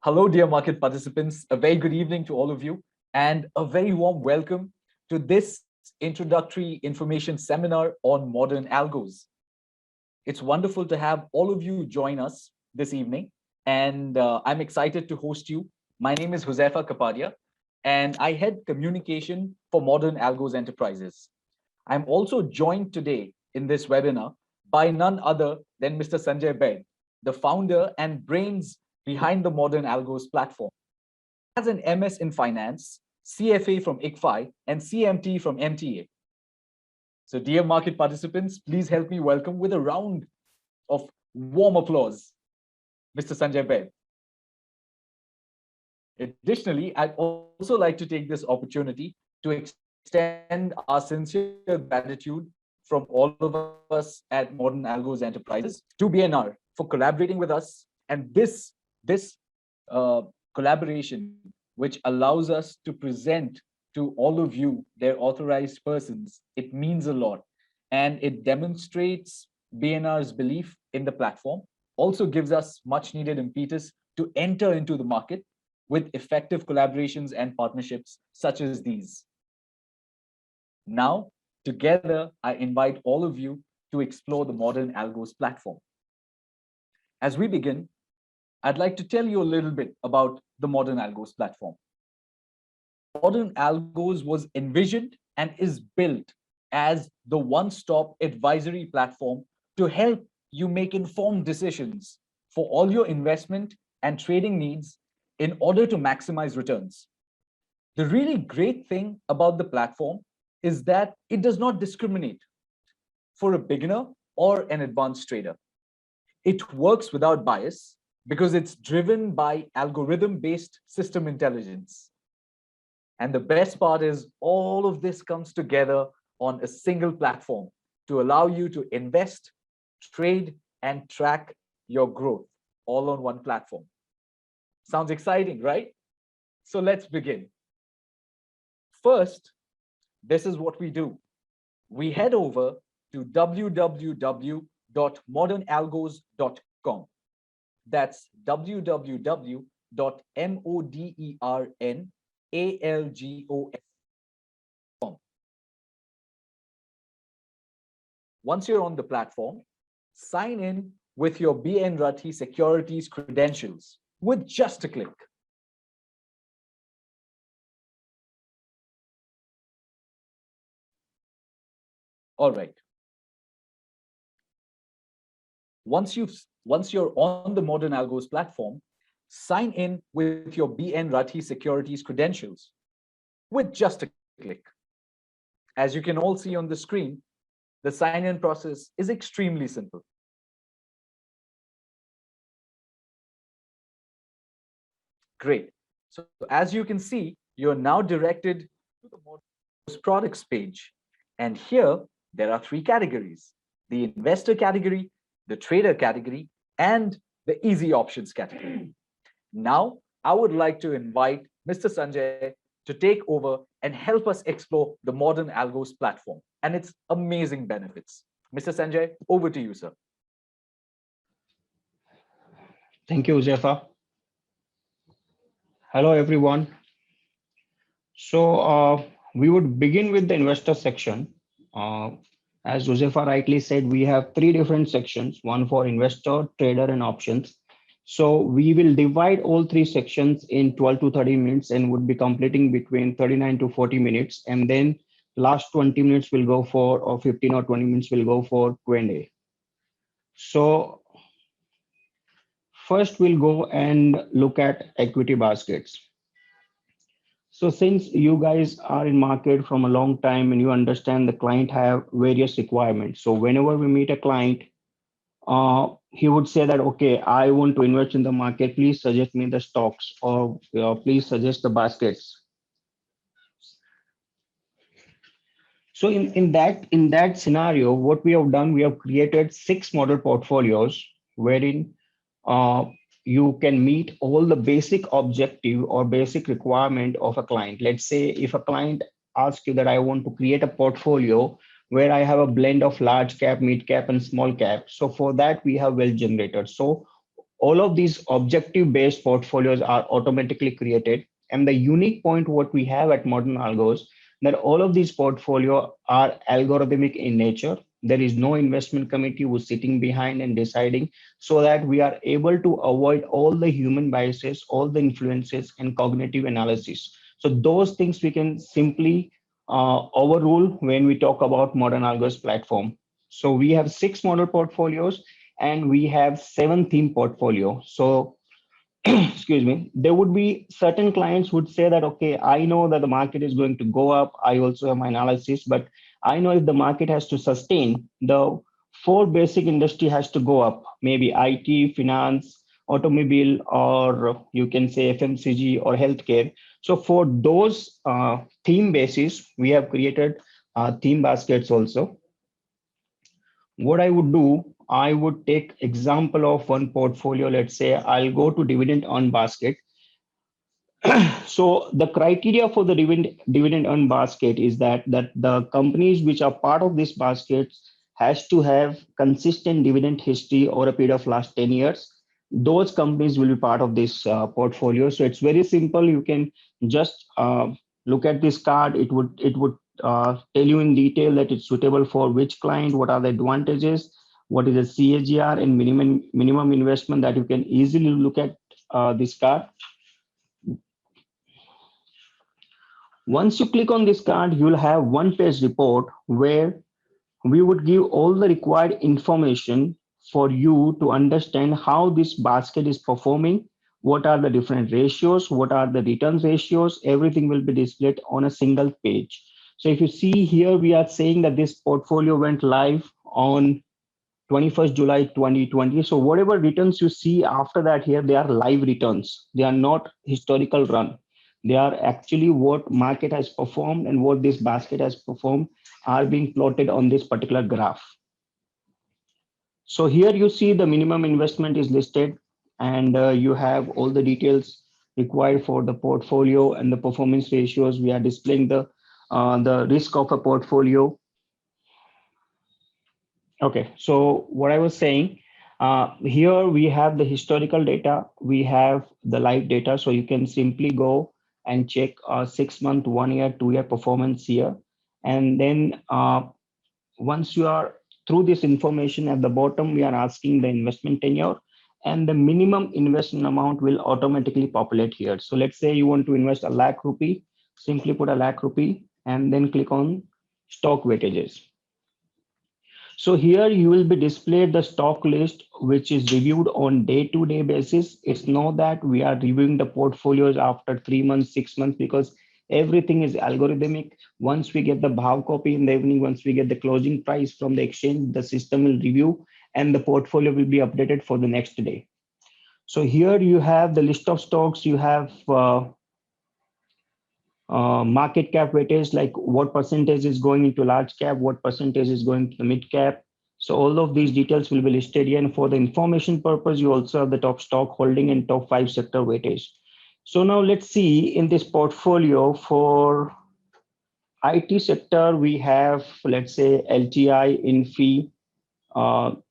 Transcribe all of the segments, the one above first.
Hello, dear market participants. A very good evening to all of you, and a very warm welcome to this introductory information seminar on modern algos. It's wonderful to have all of you join us this evening, and I'm excited to host you. My name is Josefa Kapadia, and I head communication for Modern Algos Enterprises. I'm also joined today in this webinar by none other than Mr. Sanjay Baid, the founder and brains behind the Modern Algos platform. As an MS in finance, CFA from ICFI, and CMT from MTA. So, dear market participants, please help me welcome with a round of warm applause, Mr. Sanjay Baid. Additionally, I'd also like to take this opportunity to extend our sincere gratitude from all of us at Modern Algos Enterprises to BNR for collaborating with us. And this collaboration, which allows us to present to all of you, their authorized persons, it means a lot. And it demonstrates BNR's belief in the platform, also gives us much needed impetus to enter into the market with effective collaborations and partnerships such as these. Now, together, I invite all of you to explore the Modern Algos platform. As we begin, I'd like to tell you a little bit about the Modern Algos platform. Modern Algos was envisioned and is built as the one-stop advisory platform to help you make informed decisions for all your investment and trading needs in order to maximize returns. The really great thing about the platform is that it does not discriminate for a beginner or an advanced trader. It works without bias because it's driven by algorithm-based system intelligence. And the best part is all of this comes together on a single platform to allow you to invest, trade, and track your growth all on one platform. Sounds exciting, right? So let's begin. First, this is what we do. We head over to www.modernalgos.com. That's www.modernalgos.com. Once you're on the platform, sign in with your BN Rathi Securities credentials with just a click. All right. Once you're on the Modern Algos platform, sign in with your BN Rathi Securities credentials with just a click. As you can all see on the screen, the sign-in process is extremely simple. Great. So as you can see, you're now directed to the Modern Algos products page. And here, there are three categories: the investor category, the trader category, and the easy options category. Now, I would like to invite Mr. Sanjay to take over and help us explore the Modern Algos platform and its amazing benefits. Mr. Sanjay, over to you, sir. Thank you, Josefa. Hello, everyone. So we would begin with the investor section. As Josefa rightly said, we have three different sections, one for investor, trader, and options. So we will divide all three sections in 12 to 30 minutes and would be completing between 39 to 40 minutes. And then last 20 minutes will go for, or 15 or 20 minutes will go for Q&A. So first we'll go and look at equity baskets. So since you guys are in market from a long time and you understand the client have various requirements. So whenever we meet a client, he would say that, okay, I want to invest in the market. Please suggest me the stocks, or please suggest the baskets. So in that scenario, what we have done, we have created 6 model portfolios wherein you can meet all the basic objective or basic requirement of a client. Let's say if a client asks you that I want to create a portfolio where I have a blend of large cap, mid cap, and small cap. So for that, we have wealth generators. So all of these objective based portfolios are automatically created. And the unique point what we have at Modern Algos, that all of these portfolio are algorithmic in nature. There is no investment committee who's sitting behind and deciding, so that we are able to avoid all the human biases, all the influences and cognitive analysis. So those things we can simply overrule when we talk about Modern Algos platform. So we have 6 model portfolios and we have 7 theme portfolio. So excuse me, there would be certain clients would say that, okay, I know that the market is going to go up. I also have my analysis, but I know if the market has to sustain, the 4 basic industry has to go up, maybe IT, finance, automobile, or you can say FMCG or healthcare. So for those theme basis, we have created theme baskets also. What I would do, I would take example of one portfolio. Let's say I'll go to dividend earn basket. So the criteria for the dividend earn basket is that the companies which are part of this basket has to have consistent dividend history over a period of last 10 years. Those companies will be part of this portfolio. So it's very simple. You can just look at this card. It would tell you in detail that it's suitable for which client, what are the advantages, what is the CAGR and minimum investment, that you can easily look at this card. Once you click on this card, you'll have one page report where we would give all the required information for you to understand how this basket is performing, what are the different ratios, what are the return ratios, everything will be displayed on a single page. So if you see here, we are saying that this portfolio went live on 21st July 2020. So whatever returns you see after that here, they are live returns. They are not historical run. They are actually what market has performed and what this basket has performed are being plotted on this particular graph. So here you see the minimum investment is listed, and you have all the details required for the portfolio and the performance ratios. We are displaying the risk of a portfolio. Okay, so what I was saying, here we have the historical data, we have the live data, so you can simply go and check 6 month, 1 year, 2 year performance here. And then once you are through this information, at the bottom, we are asking the investment tenure, and the minimum investment amount will automatically populate here. So let's say you want to invest a lakh rupee, simply put a lakh rupee and then click on stock weightages. So here you will be displayed the stock list, which is reviewed on day-to-day basis. It's not that we are reviewing the portfolios after 3 months, 6 months, because everything is algorithmic. Once we get the bhav copy in the evening, once we get the closing price from the exchange, the system will review and the portfolio will be updated for the next day. So here you have the list of stocks. You have market cap weightage, like what percentage is going into large cap, what percentage is going to the mid cap. So all of these details will be listed here. And for the information purpose, you also have the top stock holding and top 5 sector weightage. So now let's see in this portfolio for IT sector, we have, let's say, LTI, Infi.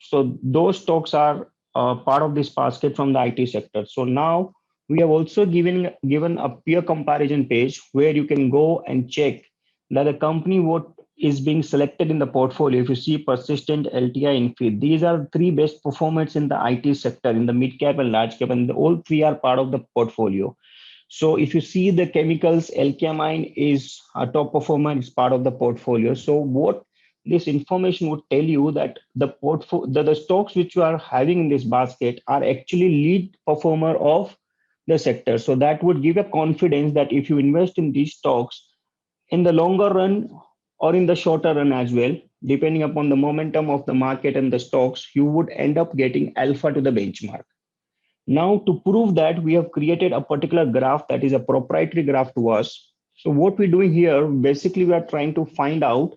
So those stocks are part of this basket from the IT sector. So now we have also given a peer comparison page where you can go and check that the company what is being selected in the portfolio. If you see persistent, LTI, Infi, these are 3 best performers in the IT sector, in the mid cap and large cap, and all 3 are part of the portfolio. So if you see the chemicals, Alkamine is a top performer, is part of the portfolio. So what this information would tell you that the stocks which you are having in this basket are actually lead performer of the sector. So that would give a confidence that if you invest in these stocks in the longer run or in the shorter run as well, depending upon the momentum of the market and the stocks, you would end up getting alpha to the benchmark. Now, to prove that, we have created a particular graph that is a proprietary graph to us. So what we're doing here, basically, we are trying to find out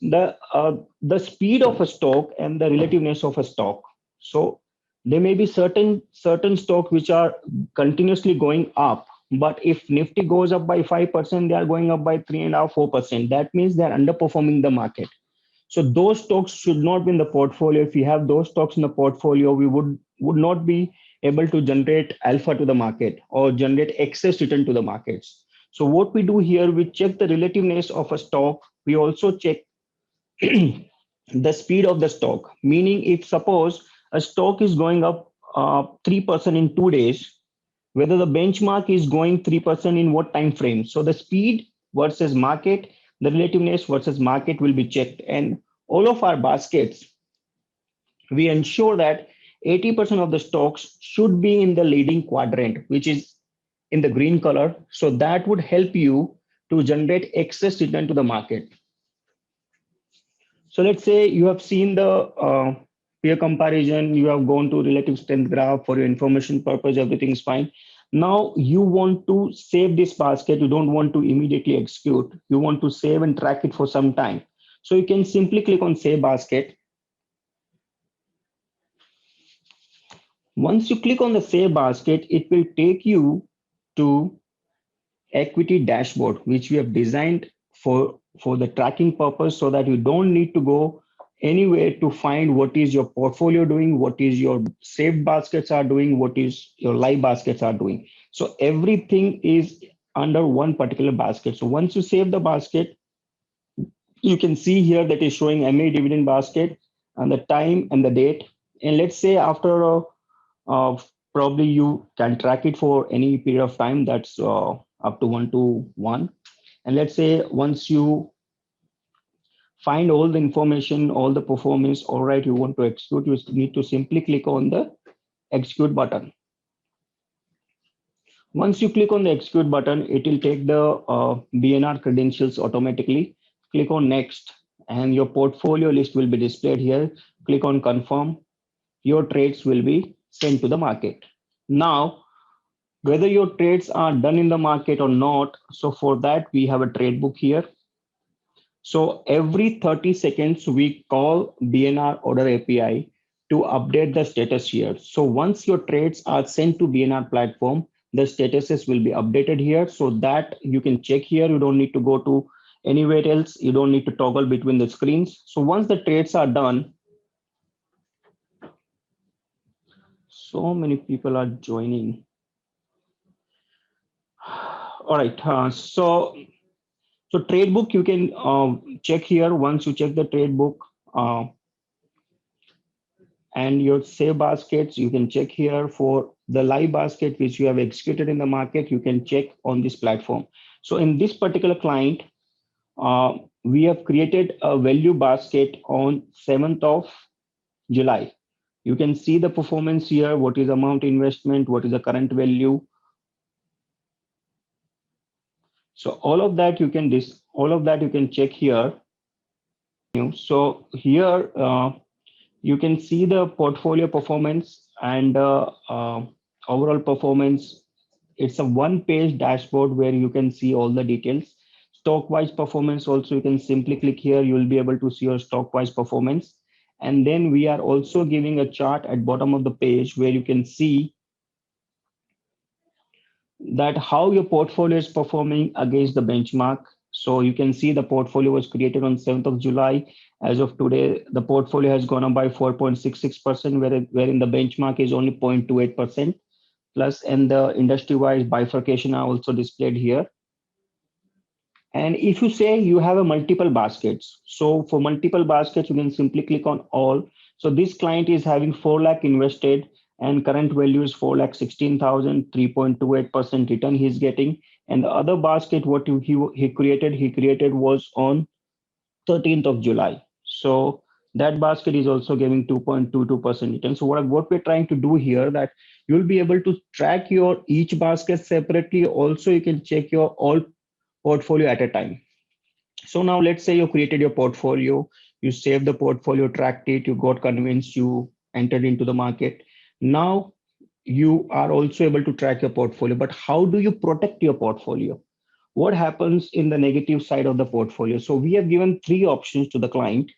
the speed of a stock and the relativeness of a stock. So there may be certain stocks which are continuously going up, but if Nifty goes up by 5%, they are going up by 3.5%, 4%. That means they are underperforming the market. So those stocks should not be in the portfolio. If we have those stocks in the portfolio, we would not be able to generate alpha to the market or generate excess return to the markets. So what we do here, we check the relativeness of a stock. We also check the speed of the stock, meaning if suppose a stock is going up 3% in 2 days, whether the benchmark is going 3% in what time frame. So the speed versus market, the relativeness versus market will be checked. And all of our baskets, we ensure that 80% of the stocks should be in the leading quadrant, which is in the green color. So that would help you to generate excess return to the market. So let's say you have seen the peer comparison, you have gone to relative strength graph for your information purpose, everything is fine. Now you want to save this basket, you don't want to immediately execute, you want to save and track it for some time. So you can simply click on save basket. Once you click on the save basket, it will take you to equity dashboard, which we have designed for the tracking purpose, so that you don't need to go anywhere to find what is your portfolio doing, what is your saved baskets are doing, what is your live baskets are doing. So everything is under one particular basket. So once you save the basket, you can see here that is showing MA dividend basket and the time and the date. And let's say after probably you can track it for any period of time, that's up to 1 to 1. And let's say once you find all the information, all the performance, all right, you want to execute, you need to simply click on the execute button. Once you click on the execute button, it will take the BNR credentials automatically. Click on next and your portfolio list will be displayed here. Click on confirm. Your trades will be sent to the market. Now, whether your trades are done in the market or not, so for that we have a trade book here. So every 30 seconds, we call BNR order API to update the status here. So once your trades are sent to BNR platform, the statuses will be updated here so that you can check here. You don't need to go to anywhere else. You don't need to toggle between the screens. So once the trades are done, so many people are joining. All right, so trade book, you can check here. Once you check the trade book and your save baskets, you can check here for the live basket which you have executed in the market, you can check on this platform. So in this particular client, we have created a value basket on 7th of July. You can see the performance here, what is amount investment, what is the current value. So all of that you can check here. So here you can see the portfolio performance and overall performance. It's a one-page dashboard where you can see all the details. Stock-wise performance also, you can simply click here. You will be able to see your stock-wise performance. And then we are also giving a chart at bottom of the page where you can see that how your portfolio is performing against the benchmark. So you can see the portfolio was created on 7th of July. As of today, the portfolio has gone up by 4.66%, wherein the benchmark is only 0.28%. Plus, and the industry-wise bifurcation are also displayed here. And if you say you have a multiple baskets, so for multiple baskets, you can simply click on all. So this client is having 4 lakh invested and current value is 4,16,000, 3.28% return he's getting. And the other basket, what he created was on 13th of July. So that basket is also giving 2.22% return. So what we're trying to do here, that you'll be able to track your each basket separately. Also, you can check your all portfolio at a time. So now let's say you created your portfolio, you saved the portfolio, tracked it, you got convinced, you entered into the market. Now you are also able to track your portfolio, but how do you protect your portfolio? What happens in the negative side of the portfolio? So we have given 3 options to the client,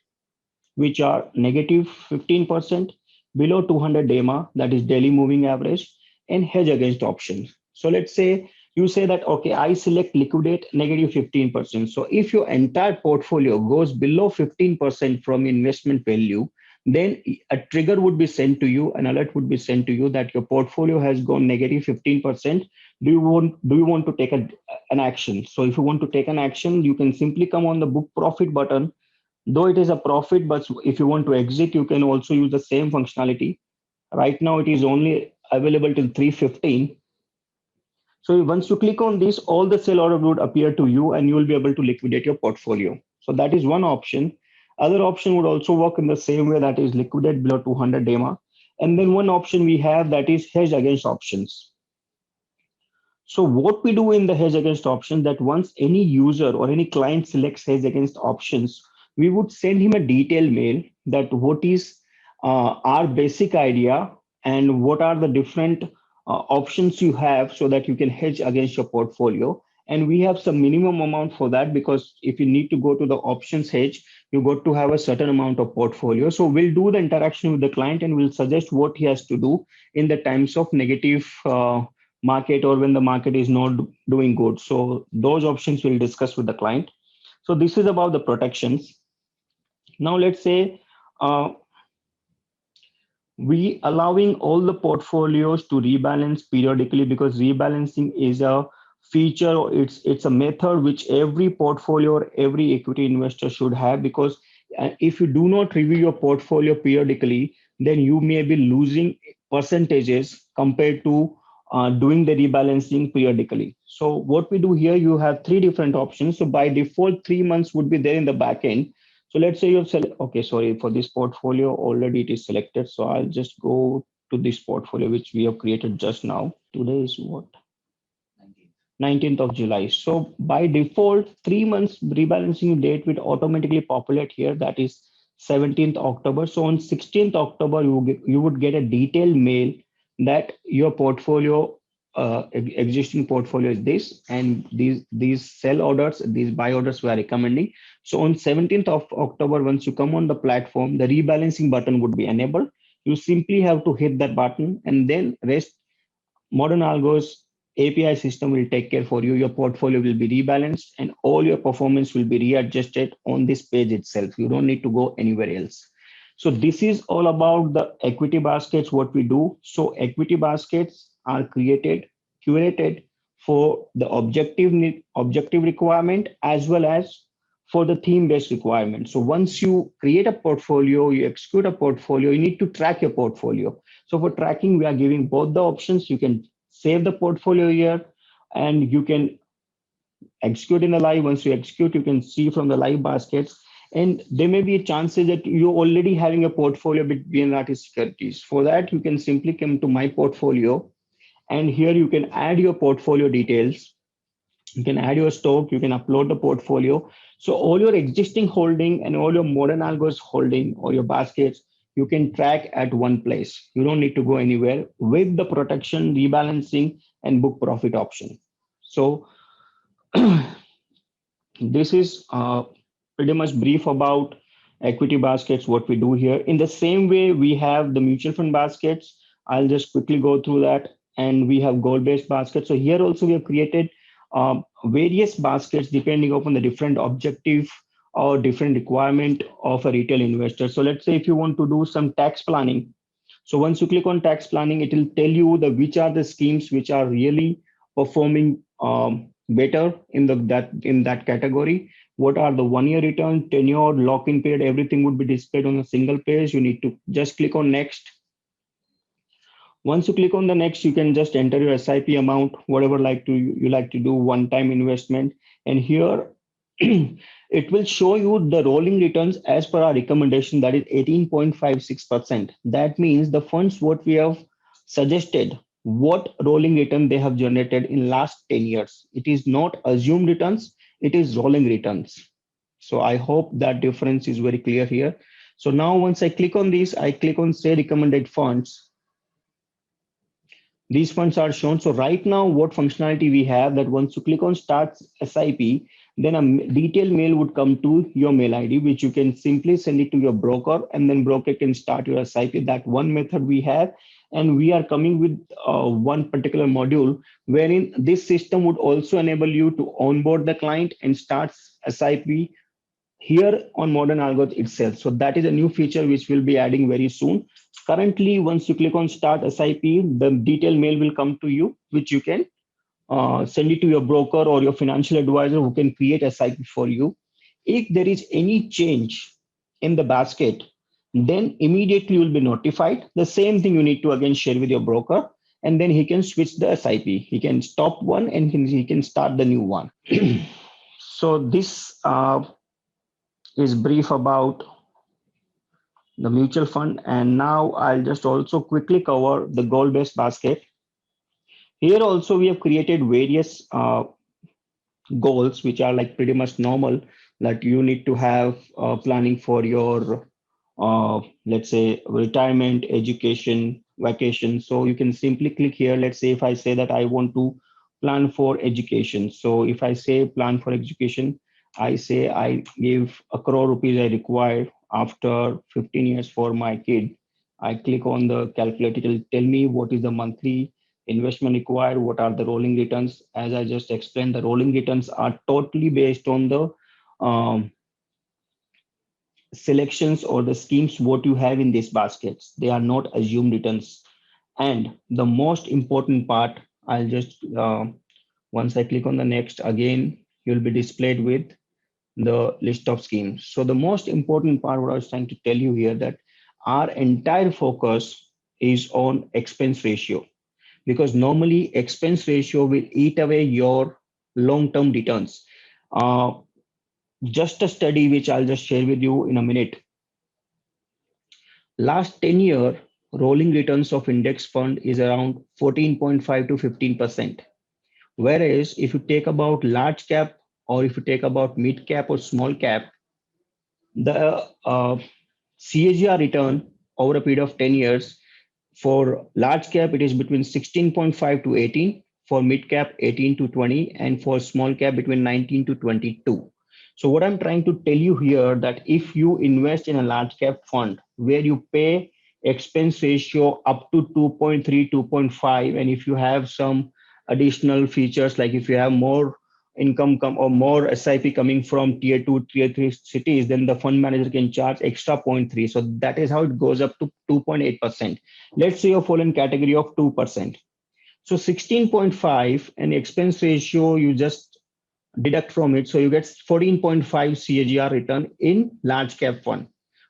which are negative 15%, below 200 DEMA, that is daily moving average, and hedge against options. So let's say you say that, okay, I select liquidate negative 15%. So if your entire portfolio goes below 15% from investment value, then a trigger would be sent to you, an alert would be sent to you that your portfolio has gone negative 15%. Do you want to take an action? So if you want to take an action, you can simply come on the book profit button. Though it is a profit, but if you want to exit, you can also use the same functionality. Right now it is only available till 3:15. So once you click on this, all the sell order would appear to you and you will be able to liquidate your portfolio. So that is one option. Other option would also work in the same way, that is liquidate below 200 DEMA. And then one option we have, that is hedge against options. So what we do in the hedge against options, that once any user or any client selects hedge against options, we would send him a detailed mail that what is our basic idea and what are the different options you have so that you can hedge against your portfolio. And we have some minimum amount for that, because if you need to go to the options hedge, you got to have a certain amount of portfolio. So we'll do the interaction with the client and we'll suggest what he has to do in the times of negative market or when the market is not doing good. So those options we'll discuss with the client. So this is about the protections. Now let's say we allowing all the portfolios to rebalance periodically, because rebalancing is a feature, it's a method which every portfolio or every equity investor should have, because if you do not review your portfolio periodically, then you may be losing percentages compared to doing the rebalancing periodically. So what we do here, you have three different options. So by default, 3 months would be there in the back end. So let's say you've okay, sorry, for this portfolio already it is selected. So I'll just go to this portfolio which we have created just now. Today is what? 19th of July. So by default, 3 months rebalancing date will automatically populate here. That is 17th October. So on 16th October, you would get a detailed mail that your portfolio, existing portfolio is this, and these sell orders, these buy orders we are recommending. So on 17th of October, once you come on the platform, the rebalancing button would be enabled. You simply have to hit that button, and then rest Modern Algo's API system will take care for you. Your portfolio will be rebalanced and all your performance will be readjusted on this page itself. You don't need to go anywhere else. So this is all about the equity baskets, what we do. So equity baskets are created, curated for the objective requirement as well as for the theme-based requirement. So once you create a portfolio, you execute a portfolio, you need to track your portfolio. So for tracking, we are giving both the options. You can save the portfolio here and you can execute in the live. Once you execute, you can see from the live baskets. And there may be chances that you're already having a portfolio with BNRT securities. For that, you can simply come to my portfolio and here you can add your portfolio details. You can add your stock, you can upload the portfolio. So all your existing holding and all your Modern Algos holding or your baskets, you can track at one place. You don't need to go anywhere with the protection, rebalancing, and book profit option. So this is pretty much brief about equity baskets, what we do here. In the same way, we have the mutual fund baskets. I'll just quickly go through that. And we have goal-based baskets. So here also we have created various baskets depending upon the different objective or different requirement of a retail investor. So let's say if you want to do some tax planning. So once you click on tax planning, it will tell you which are the schemes which are really performing better in that category. What are the 1 year return, tenure, lock-in period, everything would be displayed on a single page. You need to just click on next. Once you click on the next, you can just enter your SIP amount, whatever you like to do, one-time investment. And here it will show you the rolling returns as per our recommendation, that is 18.56%. That means the funds what we have suggested, what rolling return they have generated in last 10 years. It is not assumed returns, it is rolling returns. So I hope that difference is very clear here. So now once I click on this, I click on say recommended funds. These funds are shown. So right now, what functionality we have, that once you click on start SIP, then a detailed mail would come to your mail ID, which you can simply send it to your broker, and then broker can start your SIP. That one method we have. And we are coming with one particular module wherein this system would also enable you to onboard the client and start SIP here on Modern Algo itself. So that is a new feature which we'll be adding very soon. Currently, once you click on Start SIP, the detailed mail will come to you, which you can send it to your broker or your financial advisor who can create a SIP for you. If there is any change in the basket, then immediately you will be notified. The same thing you need to again share with your broker, and then he can switch the SIP. He can stop one and he can start the new one. So this is brief about the mutual fund. And now I'll just also quickly cover the goal-based basket. Here also we have created various goals, which are like pretty much normal, that you need to have planning for your, let's say, retirement, education, vacation. So you can simply click here. Let's say if I say that I want to plan for education. So if I say plan for education, I say I give a crore rupees I require after 15 years for my kid. I click on the calculator, it will tell me what is the monthly investment required, what are the rolling returns. As I just explained, the rolling returns are totally based on the um, selections or the schemes what you have in these baskets. They are not assumed returns. And the most important part, I'll just once I click on the next, again you'll be displayed with the list of schemes. So the most important part, what I was trying to tell you here, that our entire focus is on expense ratio, because normally expense ratio will eat away your long-term returns. Uh, just a study which I'll just share with you in a minute. Last 10-year rolling returns of index fund is around 14.5 to 15%. Whereas if you take about large cap, or if you take about mid cap or small cap, the CAGR return over a period of 10 years, for large cap, it is between 16.5 to 18, for mid cap 18 to 20, and for small cap between 19 to 22. So what I'm trying to tell you here, that if you invest in a large cap fund where you pay expense ratio up to 2.3, 2.5, and if you have some additional features, like if you have more income come or more SIP coming from tier 2, tier 3 cities, then the fund manager can charge extra 0.3. So that is how it goes up to 2.8%. Let's say you fall in category of 2%. So 16.5 and expense ratio, you just deduct from it. So you get 14.5 CAGR return in large cap fund.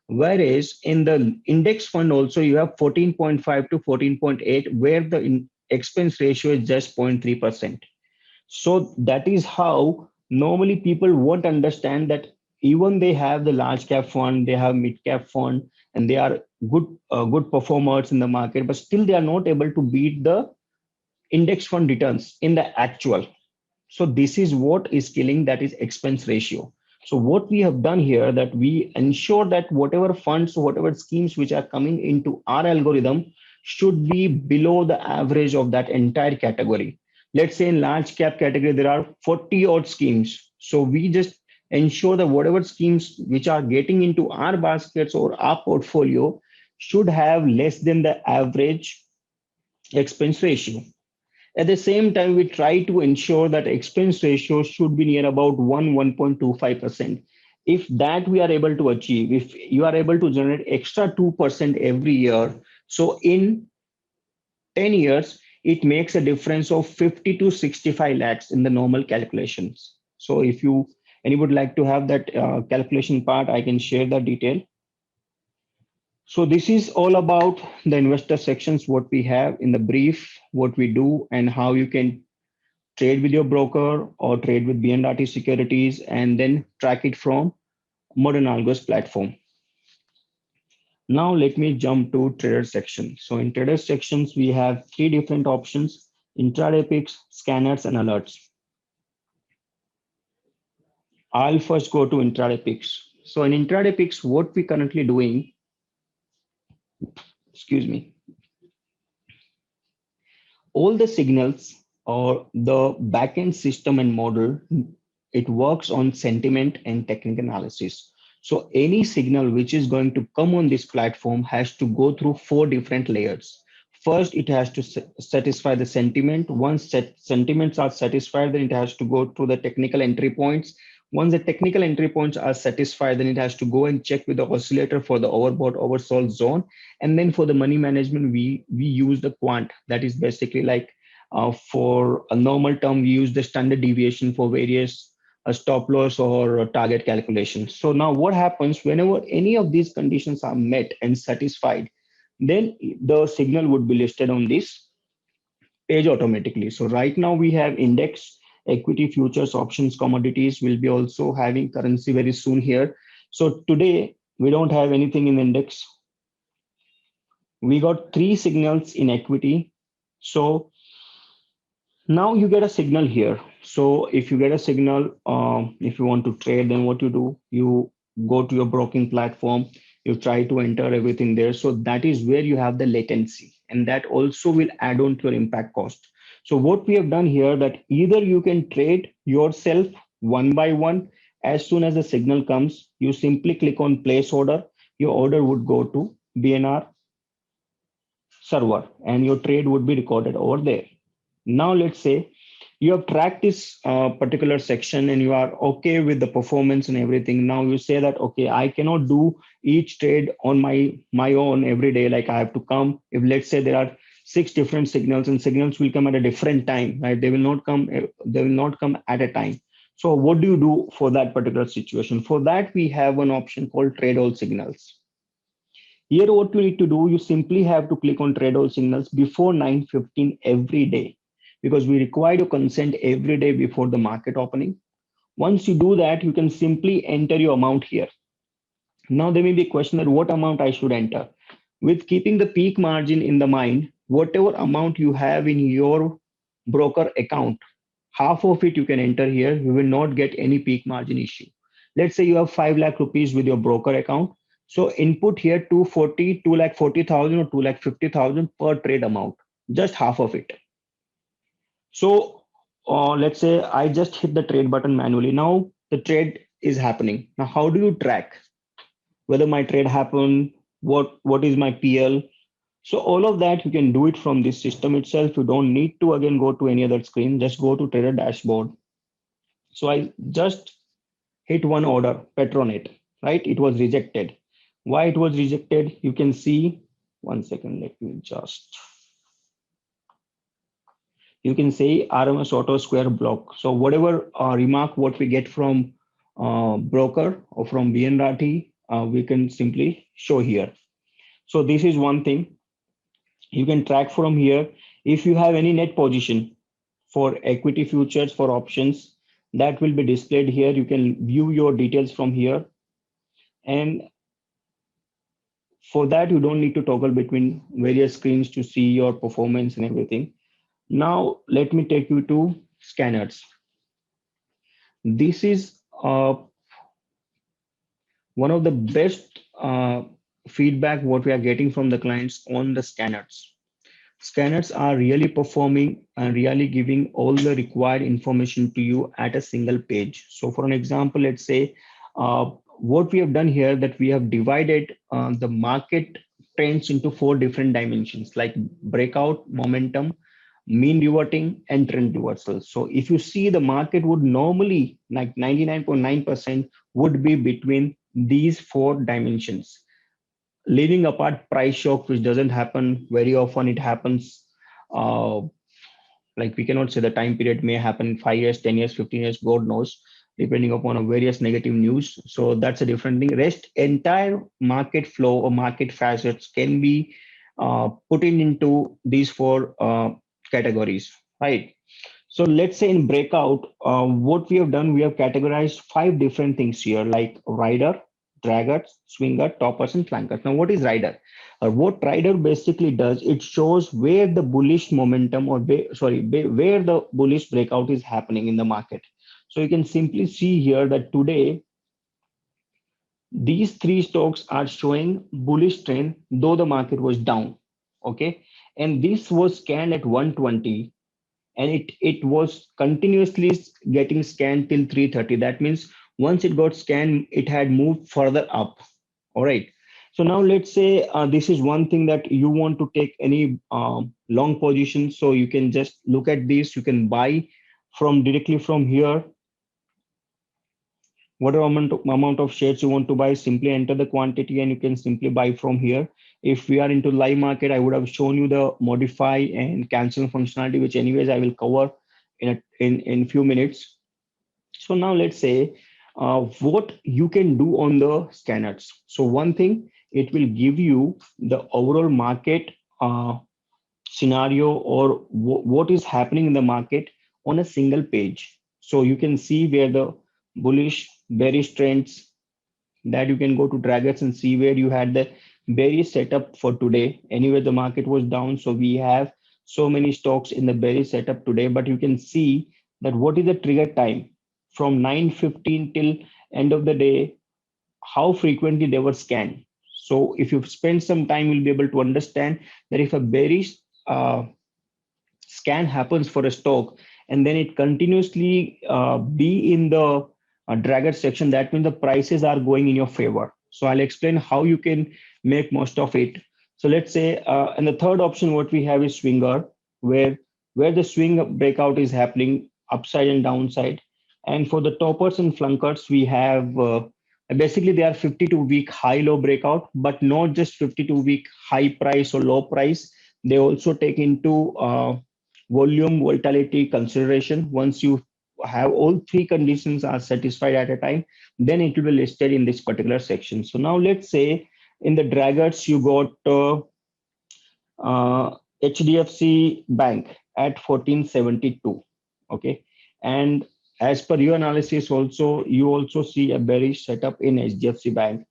Whereas in the index fund also you have 14.5 to 14.8, where the expense ratio is just 0.3%. So that is how normally people won't understand that even they have the large cap fund, they have mid cap fund, and they are good performers in the market, but still they are not able to beat the index fund returns in the actual. So this is what is killing, that is expense ratio. So what we have done here, that we ensure that whatever funds, whatever schemes which are coming into our algorithm should be below the average of that entire category. Let's say in large cap category, there are 40 odd schemes. So we just ensure that whatever schemes which are getting into our baskets or our portfolio should have less than the average expense ratio. At the same time, we try to ensure that expense ratio should be near about 1.25%. If that we are able to achieve, if you are able to generate extra 2% every year, so in 10 years, it makes a difference of 50 to 65 lakhs in the normal calculations. So if you anybody like to have that calculation part, I can share the detail. So this is all about the investor sections, what we have in the brief, what we do, and how you can trade with your broker or trade with BNRT securities, and then track it from Modern Algos platform. Now let me jump to trader section. So in trader sections, we have three different options: intraday picks, scanners, and alerts. I'll first go to intraday picks. So in intraday picks, what we currently doing, excuse me, all the signals or the backend system and model, it works on sentiment and technical analysis. So any signal which is going to come on this platform has to go through four different layers. First, it has to satisfy the sentiment. Once sentiments are satisfied, then it has to go through the technical entry points. Once the technical entry points are satisfied, then it has to go and check with the oscillator for the overbought oversold zone. And then for the money management, we use the quant. That is basically like for a normal term, we use the standard deviation for various stop loss or target calculations. So now what happens whenever any of these conditions are met and satisfied, then the signal would be listed on this page automatically. So right now we have index, equity, futures, options, commodities. Will be also having currency very soon here. So today we don't have anything in index. We got three signals in equity. So now you get a signal here. So if you get a signal, if you want to trade, then what you do, you go to your broking platform, you try to enter everything there. So that is where you have the latency, and that also will add on to your impact cost. So what we have done here, that either you can trade yourself one by one. As soon as the signal comes, you simply click on place order. Your order would go to BNR server and your trade would be recorded over there. Now, let's say you have tracked this particular section and you are okay with the performance and everything. Now you say that, okay, I cannot do each trade on my own every day. Like I have to come, if let's say there are six different signals and signals will come at a different time, right? They will not come at a time. So what do you do for that particular situation? For that, we have an option called trade all signals. Here, what you need to do, you simply have to click on trade all signals before 9:15 every day, because we require your consent every day before the market opening. Once you do that, you can simply enter your amount here. Now, there may be a question that what amount I should enter. With keeping the peak margin in the mind, whatever amount you have in your broker account, half of it you can enter here. You will not get any peak margin issue. Let's say you have 5 lakh rupees with your broker account. So input here 2 lakh 40,000 or 2 lakh 50,000 per trade amount, just half of it. So let's say I just hit the trade button manually. Now the trade is happening. Now, how do you track whether my trade happened? What is my PL? So all of that you can do it from this system itself. You don't need to again go to any other screen. Just go to trader dashboard. So I just hit one order, Petronet, right? It was rejected. Why it was rejected? You can see, one second, let me just, you can say RMS auto square block. So whatever remark what we get from broker or from BN Rathi, we can simply show here. So this is one thing you can track from here. If you have any net position for equity futures, for options, that will be displayed here. You can view your details from here. And for that, you don't need to toggle between various screens to see your performance and everything. Now, let me take you to scanners. This is one of the best feedback what we are getting from the clients on the scanners. Scanners are really performing and really giving all the required information to you at a single page. So for an example, let's say what we have done here, that we have divided the market trends into 4 different dimensions, like breakout, momentum, mean reverting, and trend reversal. So if you see, the market would normally, like 99.9% would be between these 4 dimensions, leaving apart price shock, which doesn't happen very often. It happens like we cannot say the time period, may happen in 5 years, 10 years, 15 years, God knows, depending upon a various negative news. So that's a different thing. Rest entire market flow or market facets can be put into these 4 categories, right? So let's say in breakout, what we have done, we have categorized 5 different things here, like rider, dragger, swinger, toppers, and flankers. Now, what is rider? What rider basically does, it shows where the bullish momentum or where the bullish breakout is happening in the market. So you can simply see here that today these 3 stocks are showing bullish trend, though the market was down. Okay, and this was scanned at 120, and it was continuously getting scanned till 330. That means once it got scanned, it had moved further up. All right. So now let's say this is one thing that you want to take any long position. So you can just look at this. You can buy from directly from here. whatever amount of shares you want to buy, simply enter the quantity and you can simply buy from here. If we are into live market, I would have shown you the modify and cancel functionality, which anyways I will cover in few minutes. So now let's say what you can do on the scanners. So one thing, it will give you the overall market scenario or what is happening in the market on a single page. So you can see where the bullish, bearish trends, that you can go to Dragons and see where you had the bearish setup for today. Anyway, the market was down. So we have so many stocks in the bearish setup today, but you can see that what is the trigger time from 9:15 till end of the day, how frequently they were scanned. So if you spend some time, you'll be able to understand that if a bearish scan happens for a stock and then it continuously be in the dragger section, that means the prices are going in your favor. So I'll explain how you can make most of it. So let's say, and the third option what we have is swinger, where the swing breakout is happening upside and downside. And for the toppers and flunkers, we have basically they are 52-week high-low breakout, but not just 52-week high price or low price. They also take into volume, volatility consideration. Once you have all three conditions are satisfied at a time, then it will be listed in this particular section. So now let's say in the draggers, you got HDFC Bank at 1472. Okay. And as per your analysis also, you also see a bearish setup in HDFC Bank,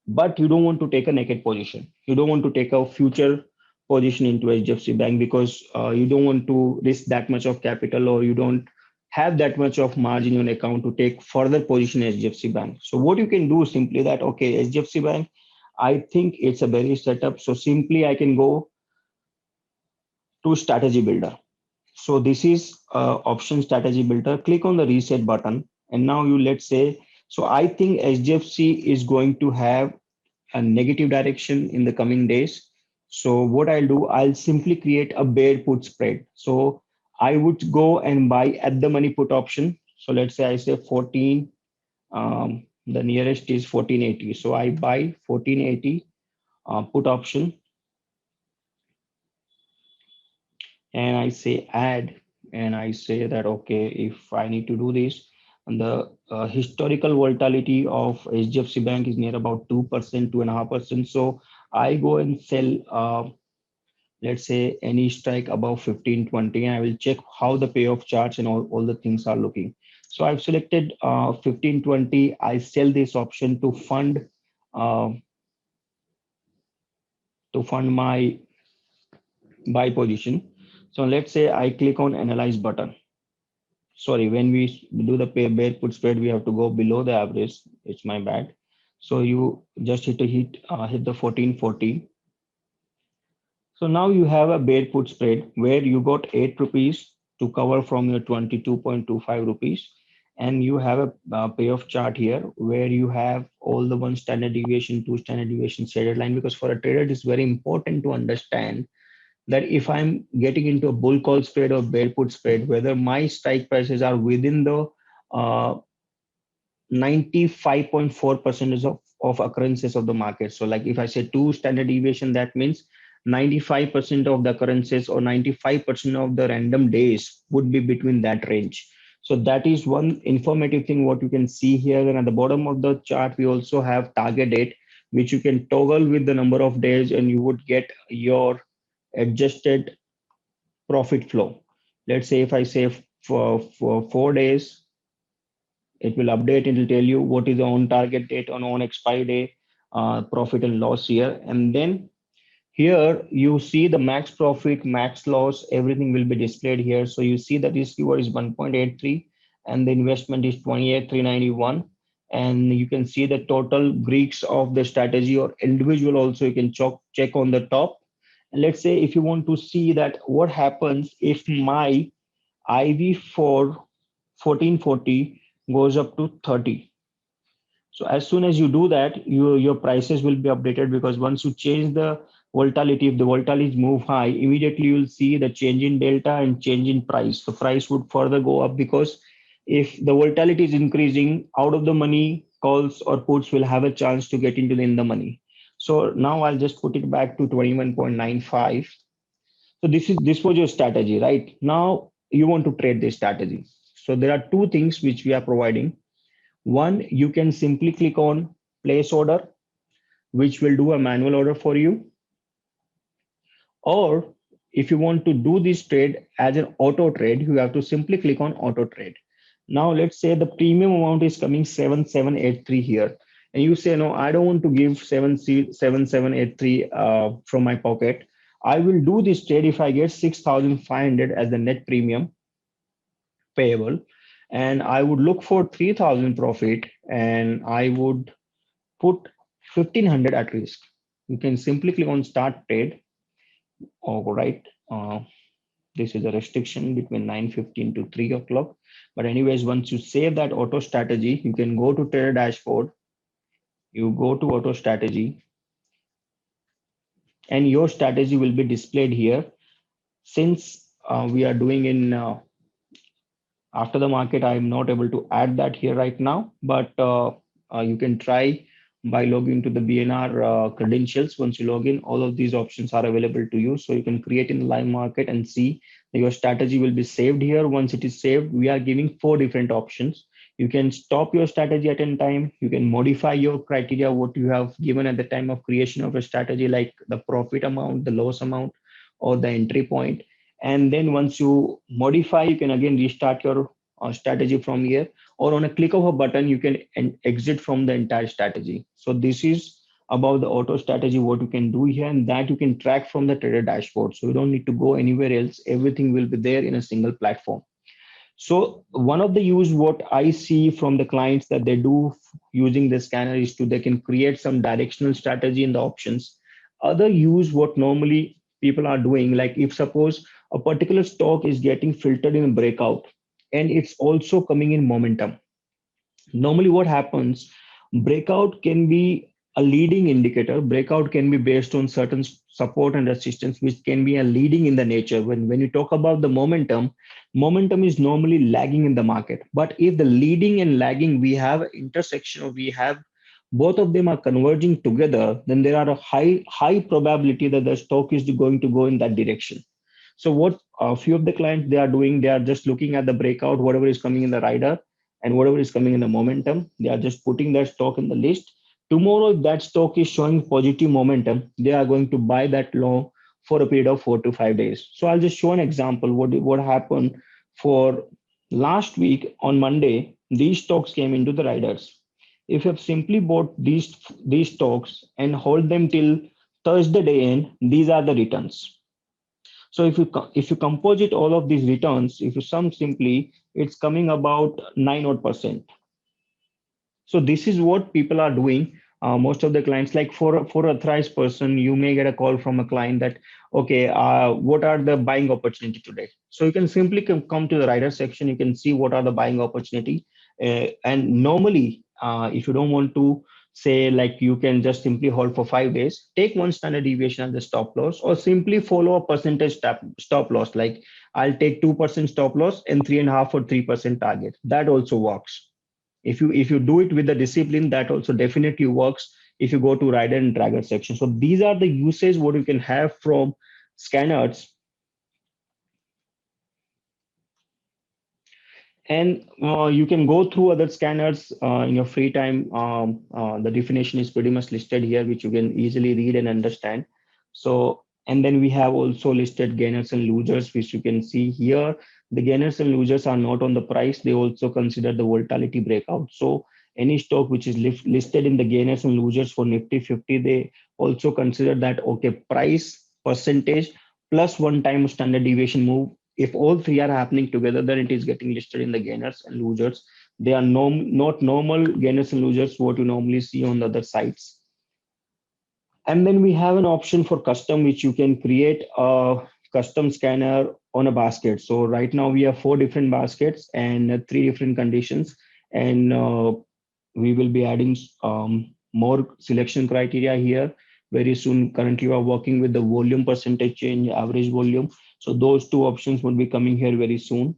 but you don't want to take a naked position. You don't want to take a future position into HDFC Bank because you don't want to risk that much of capital, or you don't have that much of margin in your account to take further position in HDFC Bank. So what you can do simply that, okay, HDFC Bank, I think it's a bearish setup. So simply I can go to strategy builder. So this is option strategy builder. Click on the reset button. And now you let's say, so I think HDFC is going to have a negative direction in the coming days. So what I'll do, I'll simply create a bear put spread. So I would go and buy at the money put option. So let's say I say 14, the nearest is 1480. So I buy 1480 put option and I say add, and I say that, okay, if I need to do this, and the historical volatility of HDFC Bank is near about 2%, 2.5%. So I go and sell, let's say any strike above 1520, and I will check how the payoff charts and all the things are looking. So I've selected 1520. I sell this option uh, to fund my buy position. So let's say I click on analyze button. Sorry, when we do the bear put spread, we have to go below the average. It's my bad. So you just hit the 1440. So now you have a bear put spread where you got 8 rupees to cover from your 22.25 rupees. And you have a payoff chart here where you have all the 1 standard deviation, 2 standard deviation, shaded line, because for a trader, it is very important to understand that if I'm getting into a bull call spread or bear put spread, whether my strike prices are within the 95.4% of occurrences of the market. So like if I say 2 standard deviation, that means 95% of the occurrences or 95% of the random days would be between that range. So that is one informative thing what you can see here. And at the bottom of the chart, we also have target date, which you can toggle with the number of days and you would get your adjusted profit flow. Let's say if I say for 4 days, it will update. It will tell you what is the on target date on expiry day, profit and loss here. And then here you see the max profit, max loss, everything will be displayed here. So you see that this keyword is 1.83 and the investment is 28,391. And you can see the total Greeks of the strategy or individual also you can check on the top. And let's say if you want to see that what happens if my IV for 1440 goes up to 30. So as soon as you do that, your prices will be updated, because once you change the volatility, if the volatility move high, immediately you'll see the change in delta and change in price. The price would further go up, because if the volatility is increasing, out of the money calls or puts will have a chance to get into the in the money. So now I'll just put it back to 21.95. So this was your strategy, right? Now you want to trade this strategy. So there are two things which we are providing. One, you can simply click on place order, which will do a manual order for you. Or if you want to do this trade as an auto trade, you have to simply click on auto trade. Now let's say the premium amount is coming 7783 here. And you say, no, I don't want to give 7783 from my pocket. I will do this trade if I get 6,500 as the net premium payable. And I would look for 3,000 profit and I would put 1,500 at risk. You can simply click on start trade. All right. This is a restriction between 9:15 to 3 o'clock. But anyways, once you save that auto strategy, you can go to trader dashboard. You go to auto strategy and your strategy will be displayed here. Since we are doing in after the market, I am not able to add that here right now, but you can try by logging to the BNR credentials. Once you log in, all of these options are available to you. So you can create in the live market and see that your strategy will be saved here. Once it is saved, we are giving 4 different options. You can stop your strategy at any time. You can modify your criteria, what you have given at the time of creation of a strategy, like the profit amount, the loss amount, or the entry point. And then once you modify, you can again restart your strategy from here, or on a click of a button you can exit from the entire strategy. So this is about the auto strategy, what you can do here, and that you can track from the trader dashboard. So you don't need to go anywhere else. Everything will be there in a single platform. So one of the use what I see from the clients that they do using the scanner is to they can create some directional strategy in the options. Other use what normally people are doing, like if suppose a particular stock is getting filtered in a breakout and it's also coming in momentum. Normally what happens, breakout can be a leading indicator. Breakout can be based on certain support and resistance, which can be a leading in the nature. When you talk about the momentum is normally lagging in the market. But if the leading and lagging, we have intersection, or we have both of them are converging together, then there are a high probability that the stock is going to go in that direction. So what a few of the clients they are doing, they are just looking at the breakout, whatever is coming in the rider and whatever is coming in the momentum, they are just putting that stock in the list. Tomorrow, if that stock is showing positive momentum, they are going to buy that long for a period of 4 to 5 days. So I'll just show an example. What happened for last week on Monday, these stocks came into the riders. If you have simply bought these stocks and hold them till Thursday day end, these are the returns. So if you composite all of these returns, if you sum simply, it's coming about 9%. So this is what people are doing. Most of the clients, like for authorized person, you may get a call from a client that, okay, what are the buying opportunity today? So you can simply come to the rider section. You can see what are the buying opportunity. And normally, if you don't want to say, like, you can just simply hold for 5 days, take one standard deviation as the stop loss, or simply follow a percentage stop loss. Like I'll take 2% stop loss and 3.5 or 3% target. That also works. If you do it with the discipline, that also definitely works if you go to rider and dragger section. So these are the uses what you can have from scanners. And you can go through other scanners in your free time. The definition is pretty much listed here, which you can easily read and understand. So, and then we have also listed gainers and losers, which you can see here. The gainers and losers are not on the price. They also consider the volatility breakout. So any stock which is listed in the gainers and losers for Nifty 50, they also consider that, okay, price, percentage, plus one time standard deviation move. If all three are happening together, then it is getting listed in the gainers and losers. They are not normal gainers and losers, what you normally see on the other sites. And then we have an option for custom, which you can create a custom scanner on a basket. So right now we have 4 different baskets and 3 different conditions. And we will be adding more selection criteria here very soon. Currently, we are working with the volume percentage change, average volume. So those 2 options will be coming here very soon.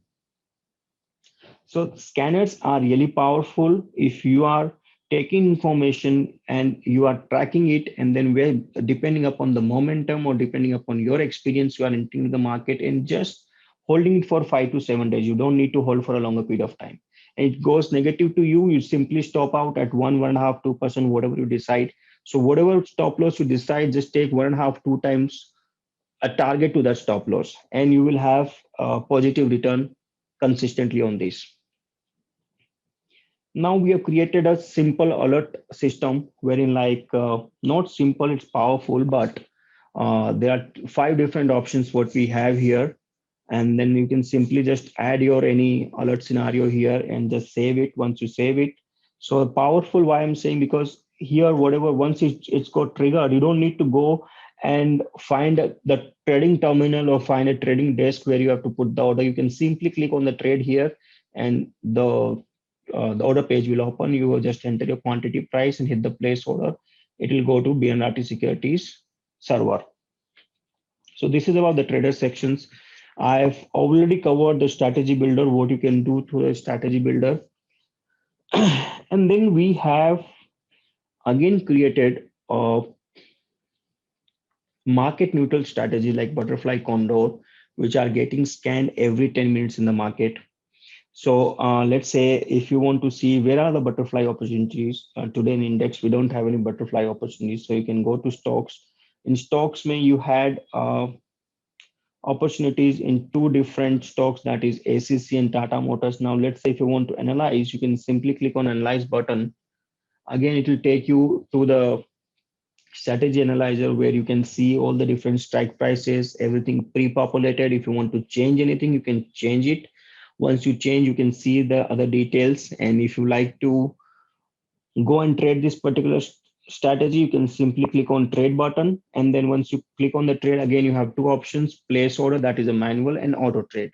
So scanners are really powerful if you are taking information and you are tracking it, and then where, depending upon the momentum or depending upon your experience, you are entering the market and just holding it for 5 to 7 days. You don't need to hold for a longer period of time. And it goes negative to you, you simply stop out at 1.5, 2%, whatever you decide. So whatever stop loss you decide, just take 1.5, 2 times a target to that stop loss, and you will have a positive return consistently on this. Now we have created a simple alert system wherein, not simple, it's powerful, but there are 5 different options what we have here. And then you can simply just add your any alert scenario here and just save it once you save it. So powerful, why I'm saying, because here whatever, once it's got triggered, you don't need to go and find the trading terminal or find a trading desk where you have to put the order. You can simply click on the trade here, and the order page will open. You will just enter your quantity price and hit the place order. It will go to BNRT Securities server. So this is about the trader sections. I've already covered the strategy builder, what you can do through a strategy builder. And then we have again created a market neutral strategy like butterfly condor, which are getting scanned every 10 minutes in the market. So let's say if you want to see where are the butterfly opportunities today in index, we don't have any butterfly opportunities. So you can go to stocks. In stocks, may you had opportunities in 2 different stocks, that is ACC and Tata Motors. Now let's say if you want to analyze, you can simply click on analyze button. Again, it will take you to the strategy analyzer where you can see all the different strike prices, everything pre-populated. If you want to change anything, you can change it. Once you change, you can see the other details. And if you like to go and trade this particular strategy, you can simply click on trade button. And then once you click on the trade, again, you have 2 options, place order, that is a manual, and auto trade.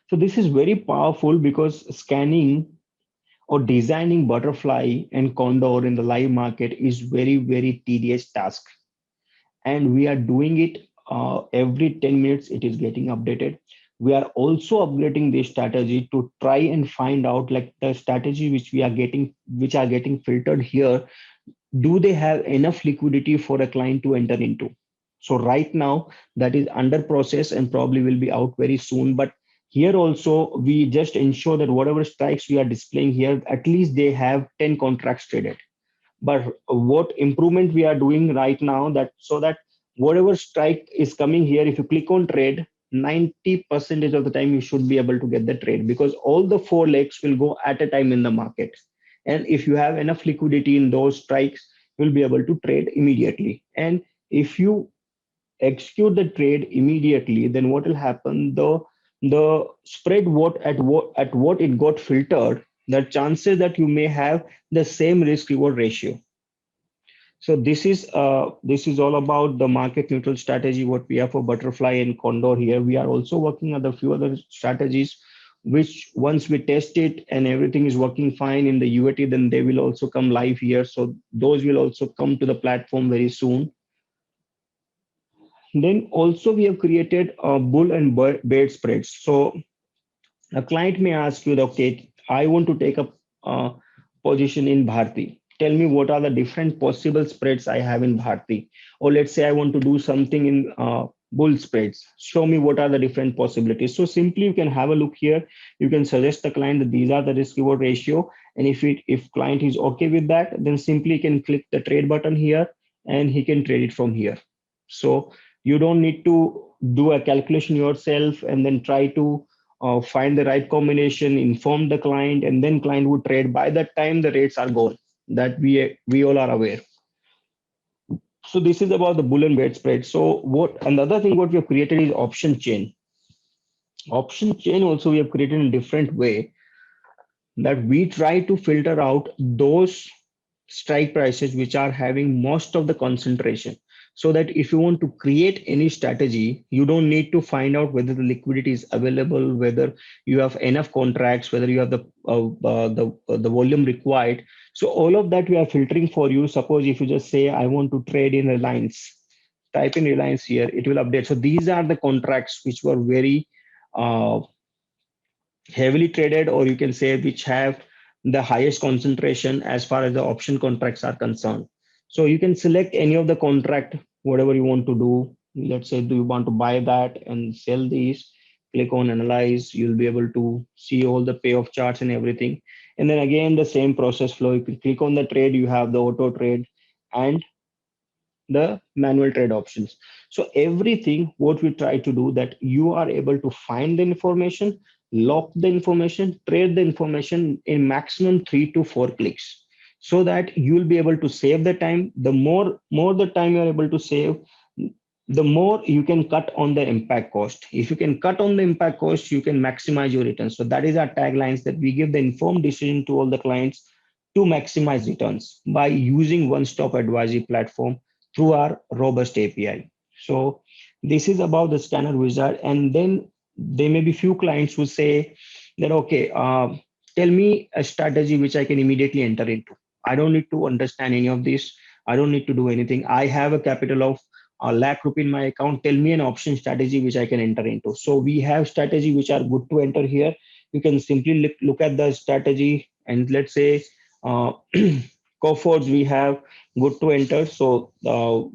So this is very powerful because scanning or designing butterfly and condor in the live market is very, very tedious task. And we are doing it every 10 minutes, it is getting updated. We are also upgrading this strategy to try and find out like the strategy which we are getting, which are getting filtered here, do they have enough liquidity for a client to enter into? So right now that is under process and probably will be out very soon. But here also we just ensure that whatever strikes we are displaying here, at least they have 10 contracts traded. But what improvement we are doing right now, that so that whatever strike is coming here, if you click on trade, 90% of the time you should be able to get the trade, because all the 4 legs will go at a time in the market. And if you have enough liquidity in those strikes, you'll be able to trade immediately. And if you execute the trade immediately, then what will happen, the spread what it got filtered, the chances that you may have the same risk reward ratio. So this is all about the market neutral strategy what we have for butterfly and condor. Here we are also working on a few other strategies, which once we test it and everything is working fine in the UAT, then they will also come live here. So those will also come to the platform very soon. Then also we have created a bull and bear spreads. So a client may ask you, okay, I want to take a position in Bharti. Tell me what are the different possible spreads I have in Bharti. Or let's say I want to do something in bull spreads. Show me what are the different possibilities. So simply you can have a look here. You can suggest the client that these are the risk reward ratio. And if client is okay with that, then simply you can click the trade button here and he can trade it from here. So you don't need to do a calculation yourself and then try to find the right combination, inform the client, and then client would trade. By that time, the rates are gone. That we all are aware. So this is about the bull and bear spread. So what another thing what we have created is option chain. Option chain also we have created in a different way, that we try to filter out those strike prices which are having most of the concentration, so that if you want to create any strategy, you don't need to find out whether the liquidity is available, whether you have enough contracts, whether you have the volume required. So all of that we are filtering for you. Suppose if you just say I want to trade in Reliance, type in Reliance here, it will update. So these are the contracts which were very heavily traded, or you can say which have the highest concentration as far as the option contracts are concerned. So you can select any of the contract, whatever you want to do. Let's say, do you want to buy that and sell these? Click on analyze. You'll be able to see all the payoff charts and everything. And then again, the same process flow. You can click on the trade, you have the auto trade and the manual trade options. So everything what we try to do, that you are able to find the information, lock the information, trade the information in maximum 3 to 4 clicks, so that you will be able to save the time. The more the time you are able to save, the more you can cut on the impact cost. If you can cut on the impact cost, you can maximize your returns. So that is our taglines, that we give the informed decision to all the clients to maximize returns by using one-stop advisory platform through our robust API. So this is about the scanner wizard. And then there may be few clients who say that, okay, tell me a strategy which I can immediately enter into. I don't need to understand any of this. I don't need to do anything. I have a capital of a lakh rupee in my account. Tell me an option strategy which I can enter into. So we have strategy which are good to enter here. You can simply look at the strategy, and let's say uh, Coforge we have good to enter. So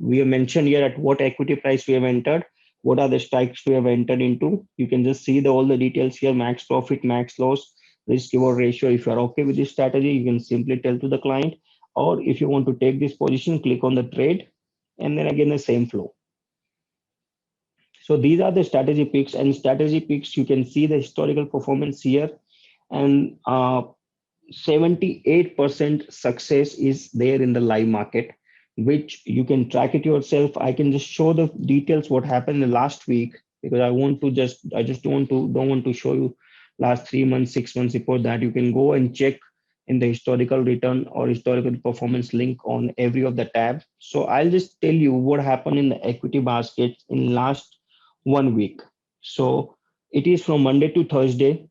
we have mentioned here at what equity price we have entered, what are the strikes we have entered into. You can just see all the details here: max profit, max loss, risk reward ratio. If you are okay with this strategy, you can simply tell to the client. Or if you want to take this position, click on the trade, and then again the same flow. So these are the strategy picks, and strategy picks, you can see the historical performance here. And 78% success is there in the live market, which you can track it yourself. I can just show the details what happened in the last week, because I just don't want to show you last 3 months, 6 months report. That you can go and check in the historical return or historical performance link on every of the tab. So I'll just tell you what happened in the equity basket in last 1 week. So it is from Monday to Thursday.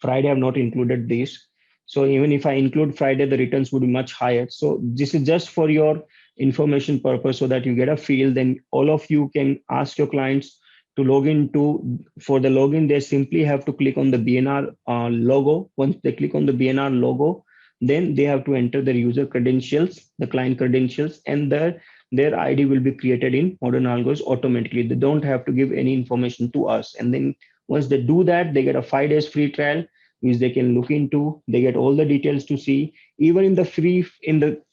Friday, I've not included this. So even if I include Friday, the returns would be much higher. So this is just for your information purpose, so that you get a feel. Then all of you can ask your clients to log into. For the login, they simply have to click on the BNR logo. Once they click on the BNR logo, then they have to enter their user credentials, the client credentials, and their ID will be created in Modern Algos automatically. They don't have to give any information to us. And then once they do that, they get a 5 days free trial, which they can look into. They get all the details to see. Even in the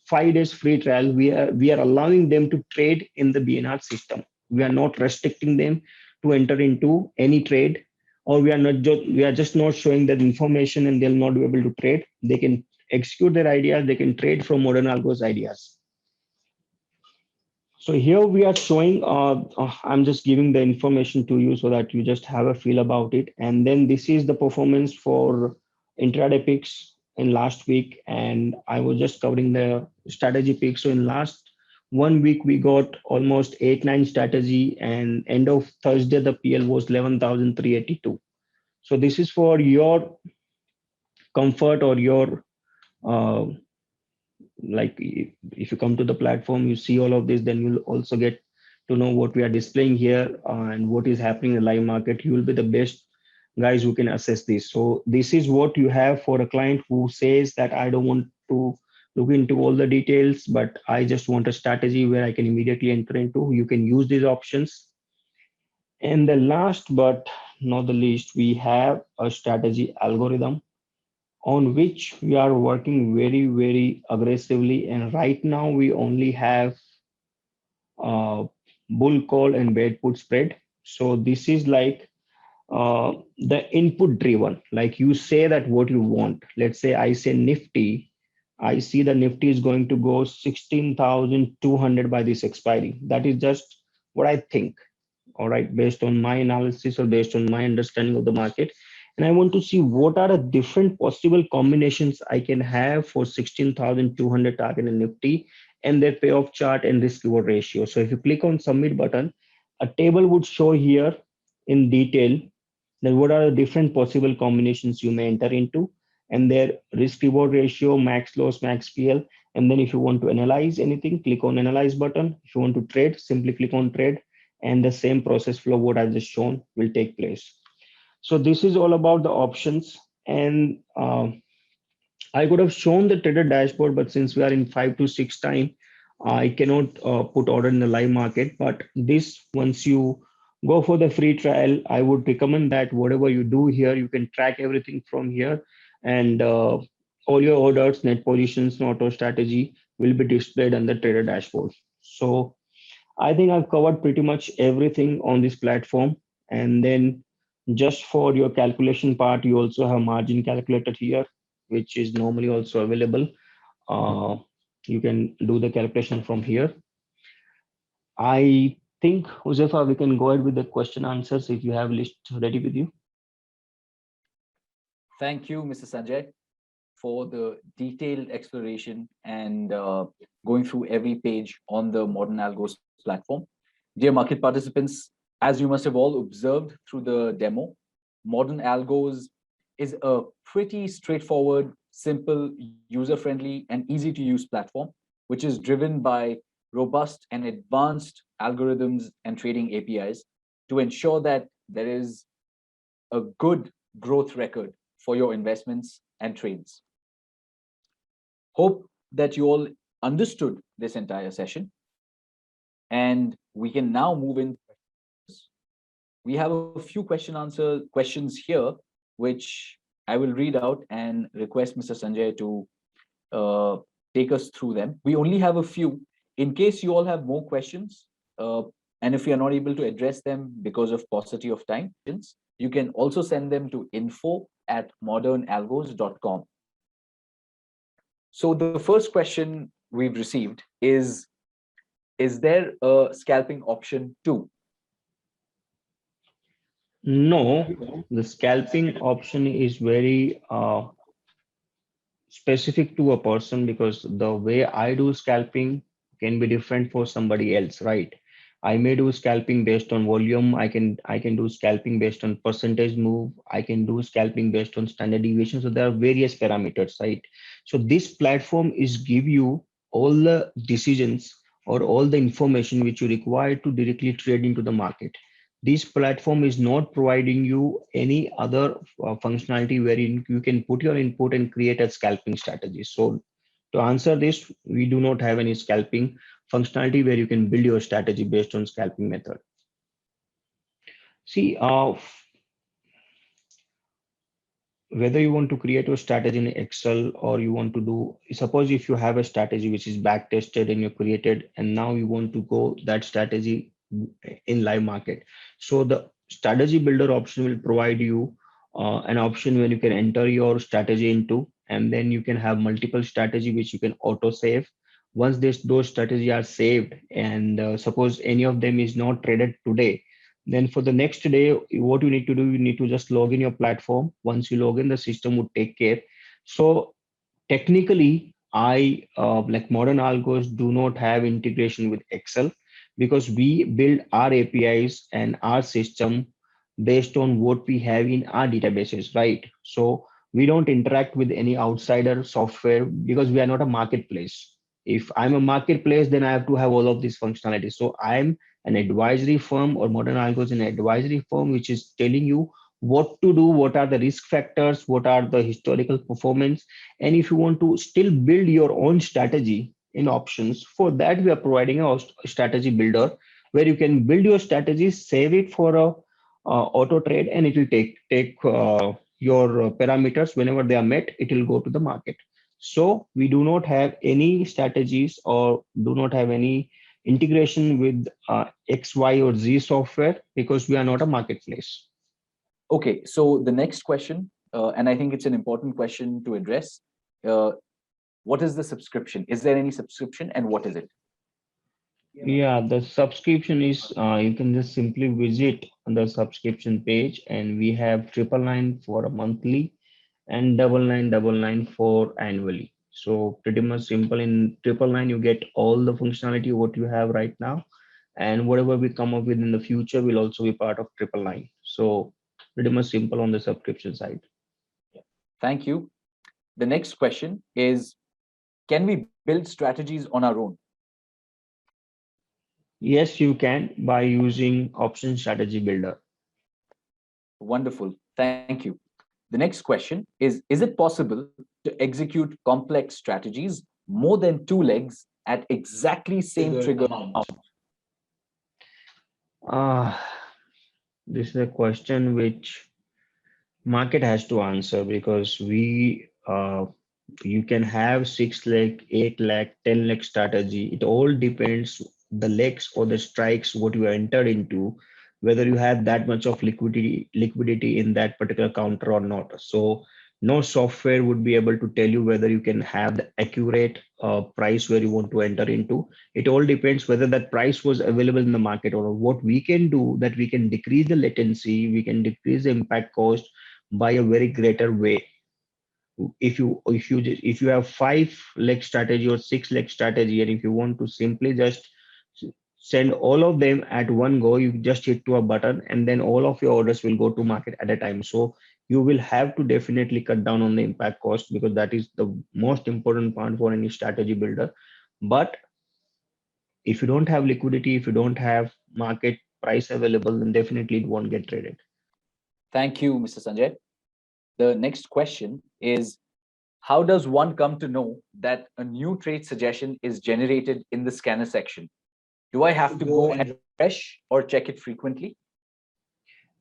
5 days free trial, we are allowing them to trade in the BNR system. We are not restricting them to enter into any trade, or we are just not showing that information and they'll not be able to trade. They can execute their ideas. They can trade from Modern Algos ideas. So here we are showing, I'm just giving the information to you so that you just have a feel about it. And then this is the performance for intraday picks in last week. And I was just covering the strategy picks. So in last 1 week, we got almost 8-9 strategy, and end of Thursday, the PL was 11,382. So this is for your comfort or your uh, like if you come to the platform, you see all of this, then you'll also get to know what we are displaying here and what is happening in the live market. You will be the best guys who can assess this. So this is what you have for a client who says that I don't want to look into all the details, but I just want a strategy where I can immediately enter into. You can use these options. And the last but not the least, we have a strategy algorithm on which we are working very, very aggressively. And right now we only have bull call and bear put spread. So this is like the input driven. Like you say that what you want. Let's say I say Nifty. I see the Nifty is going to go 16,200 by this expiry. That is just what I think. All right, based on my analysis or based on my understanding of the market. And I want to see what are the different possible combinations I can have for 16,200 target and Nifty, and their payoff chart and risk reward ratio. So if you click on submit button, a table would show here in detail then what are the different possible combinations you may enter into, and their risk reward ratio, max loss, max PL. And then if you want to analyze anything, click on analyze button. If you want to trade, simply click on trade, and the same process flow what I've just shown will take place. So this is all about the options. And I could have shown the trader dashboard, but since we are in 5 to 6 time, I cannot put order in the live market. But this, once you go for the free trial, I would recommend that whatever you do here, you can track everything from here, and all your orders, net positions, and auto strategy will be displayed on the trader dashboard. So I think I've covered pretty much everything on this platform. And then just for your calculation part, you also have margin calculator here, which is normally also available. Uh, you can do the calculation from here. I think, Josefa, we can go ahead with the question answers if you have list ready with you. Thank you, Mr. Sanjay, for the detailed exploration and going through every page on the Modern Algos platform. Dear market participants, as you must have all observed through the demo, Modern Algos is a pretty straightforward, simple, user-friendly, and easy-to-use platform, which is driven by robust and advanced algorithms and trading APIs to ensure that there is a good growth record for your investments and trades. Hope that you all understood this entire session, and we can now move in. We have a few questions here, which I will read out and request Mr. Sanjay to uh, take us through them. We only have a few. In case you all have more questions, and if we are not able to address them because of paucity of time, you can also send them to info@modernalgos.com. So the first question we've received is there a scalping option too? No, the scalping option is very specific to a person, because the way I do scalping can be different for somebody else, right? I may do scalping based on volume. I can do scalping based on percentage move. I can do scalping based on standard deviation. So there are various parameters, right? So this platform is give you all the decisions or all the information which you require to directly trade into the market. This platform is not providing you any other functionality wherein you can put your input and create a scalping strategy. So to answer this, we do not have any scalping functionality where you can build your strategy based on scalping method. See, whether you want to create a strategy in Excel, or you want to do, suppose if you have a strategy which is back tested and you created, and now you want to go that strategy in live market. So the strategy builder option will provide you an option where you can enter your strategy into, and then you can have multiple strategy which you can auto save. Once those strategy are saved, and suppose any of them is not traded today, then for the next day, what you need to do, you need to just log in your platform. Once you log in, the system would take care. So technically, I like Modern Algos do not have integration with Excel, because we build our APIs and our system based on what we have in our databases, right? So we don't interact with any outsider software, because we are not a marketplace. If I'm a marketplace, then I have to have all of these functionalities. So I'm an advisory firm, or Modern Algos is an advisory firm which is telling you what to do, what are the risk factors, what are the historical performance, and if you want to still build your own strategy in options, for that we are providing a strategy builder where you can build your strategy, save it for a auto trade, and it will take your parameters. Whenever they are met, it will go to the market. So we do not have any strategies, or do not have any integration with X, Y, or Z software, because we are not a marketplace. Okay, so the next question, and I think it's an important question to address. Uh, what is the subscription? Is there any subscription, and what is it? Yeah, the subscription is you can just simply visit the subscription page, and we have 999 for a monthly and 9999 for annually. So pretty much simple. In 999 you get all the functionality what you have right now, and whatever we come up with in the future will also be part of 999. So pretty much simple on the subscription side. Thank you. The next question is, can we build strategies on our own? Yes, you can, by using option strategy builder. Wonderful. Thank you. The next question is it possible to execute complex strategies more than two legs at exactly same trigger amount? This is a question which market has to answer, because you can have 6 leg, 8 leg, 10 leg strategy. It all depends the legs or the strikes what you are entered into, whether you have that much of liquidity in that particular counter or not. So no software would be able to tell you whether you can have the accurate price where you want to enter into. It all depends whether that price was available in the market or not. What we can do, that we can decrease the latency, we can decrease the impact cost by a very greater way. If you have 5 leg strategy or 6 leg strategy, and if you want to simply just send all of them at one go, you just hit to a button and then all of your orders will go to market at a time. So you will have to definitely cut down on the impact cost, because that is the most important part for any strategy builder. But if you don't have liquidity, if you don't have market price available, then definitely it won't get traded. Thank you, Mr. Sanjay. The next question is, how does one come to know that a new trade suggestion is generated in the scanner section? Do I have to go and refresh or check it frequently?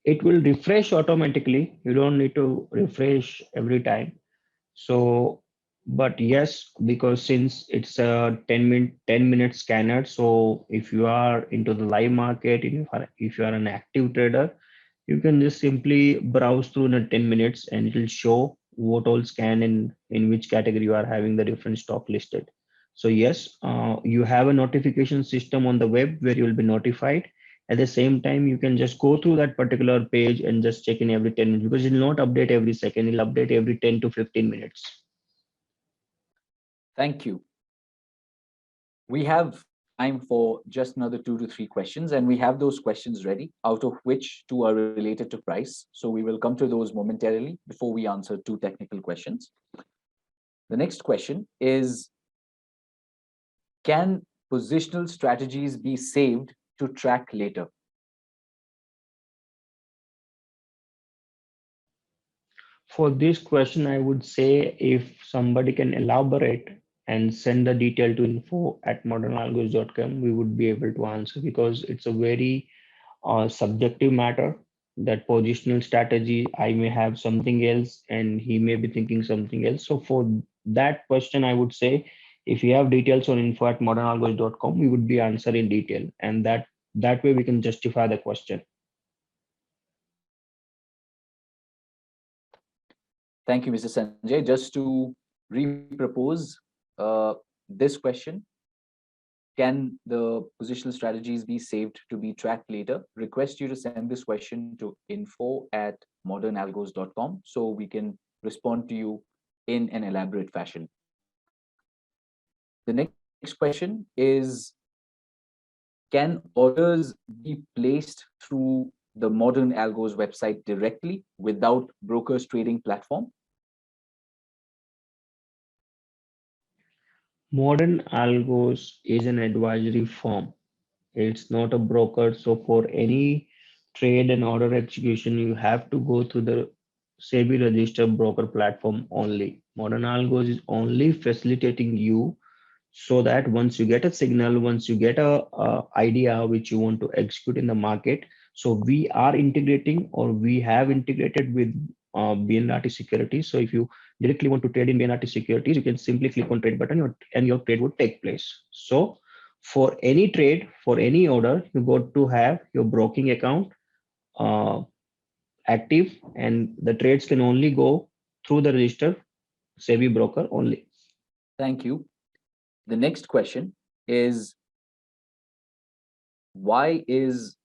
It will refresh automatically. You don't need to refresh every time. So, but yes, because since it's a 10-minute scanner, so if you are into the live market, if you are an active trader, you can just simply browse through in a 10 minutes and it will show what all scan in which category you are having the different stock listed. So yes, you have a notification system on the web where you will be notified. At the same time, you can just go through that particular page and just check in every 10 minutes, because it will not update every second, it will update every 10 to 15 minutes. Thank you. We have time for just another 2 to 3 questions, and we have those questions ready, out of which 2 are related to price. So we will come to those momentarily before we answer 2 technical questions. The next question is, can positional strategies be saved to track later? For this question, I would say if somebody can elaborate and send the detail to info@modernalgos.com, we would be able to answer, because it's a very subjective matter. That positional strategy, I may have something else and he may be thinking something else. So for that question, I would say if you have details on info@modernalgos.com, we would be answer in detail, and that way we can justify the question. Thank you, Mr. Sanjay. Just to repropose this question, can the positional strategies be saved to be tracked later? Request you to send this question to info@modernalgos.com so we can respond to you in an elaborate fashion. The next question is, can orders be placed through the Modern Algos website directly without brokers trading platform? Modern Algos is an advisory firm. It's not a broker. So for any trade and order execution, you have to go through the SEBI registered broker platform only. Modern Algos is only facilitating you, so that once you get a signal, once you get a idea which you want to execute in the market, so we are integrating, or we have integrated with BNRT Securities. So if you directly want to trade in BNRT Securities, you can simply click on trade button and your trade would take place. So for any trade, for any order, you got to have your broking account active, and the trades can only go through the registered SEBI broker only. Thank you. The next question is, why is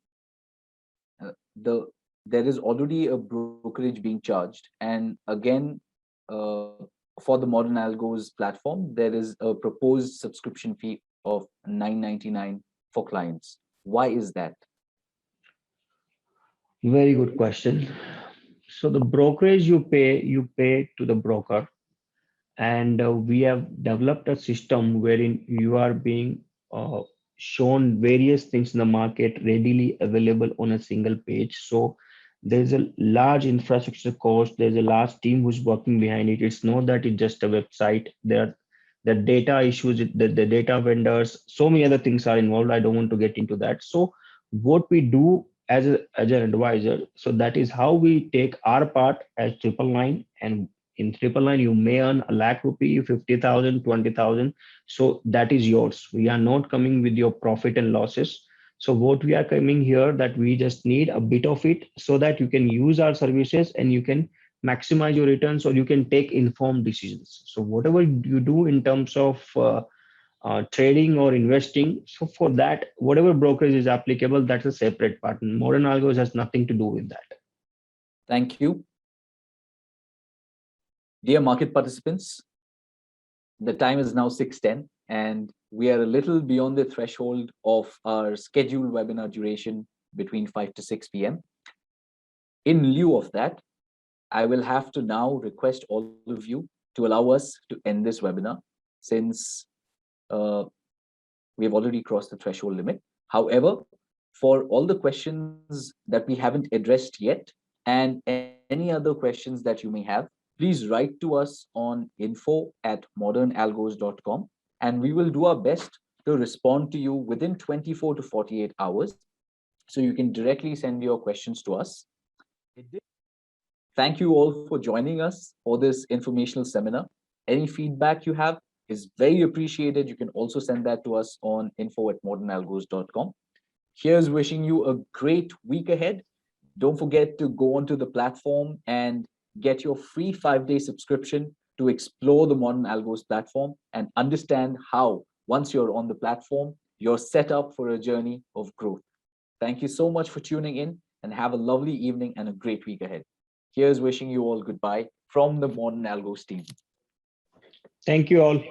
there is already a brokerage being charged, and again for the Modern Algos platform there is a proposed subscription fee of $9.99 for clients? Why is that? Very good question. So the brokerage you pay to the broker, and we have developed a system wherein you are being shown various things in the market readily available on a single page. So there's a large infrastructure cost, there's a large team who's working behind it. It's not that it's just a website. There are the data issues, the data vendors, so many other things are involved. I don't want to get into that. So what we do as an advisor, so that is how we take our part as triple nine. And in triple nine you may earn a lakh rupee, 50,000, 20,000. So that is yours. We are not coming with your profit and losses. So what we are coming here, that we just need a bit of it so that you can use our services and you can maximize your returns, or you can take informed decisions. So whatever you do in terms of trading or investing, so for that, whatever brokerage is applicable, that's a separate part. Modern algos has nothing to do with that. Thank you. Dear market participants, the time is now 6:10 and we are a little beyond the threshold of our scheduled webinar duration between 5 to 6 p.m. In lieu of that, I will have to now request all of you to allow us to end this webinar, since we have already crossed the threshold limit. However, for all the questions that we haven't addressed yet and any other questions that you may have, please write to us on info@modernalgos.com and we will do our best to respond to you within 24 to 48 hours. So you can directly send your questions to us. Thank you all for joining us for this informational seminar. Any feedback you have is very appreciated. You can also send that to us on info@modernalgos.com. Here's wishing you a great week ahead. Don't forget to go onto the platform and get your free 5-day subscription to explore the Modern Algos platform and understand how, once you're on the platform, you're set up for a journey of growth. Thank you so much for tuning in and have a lovely evening and a great week ahead. Here's wishing you all goodbye from the Modern Algos team. Thank you all.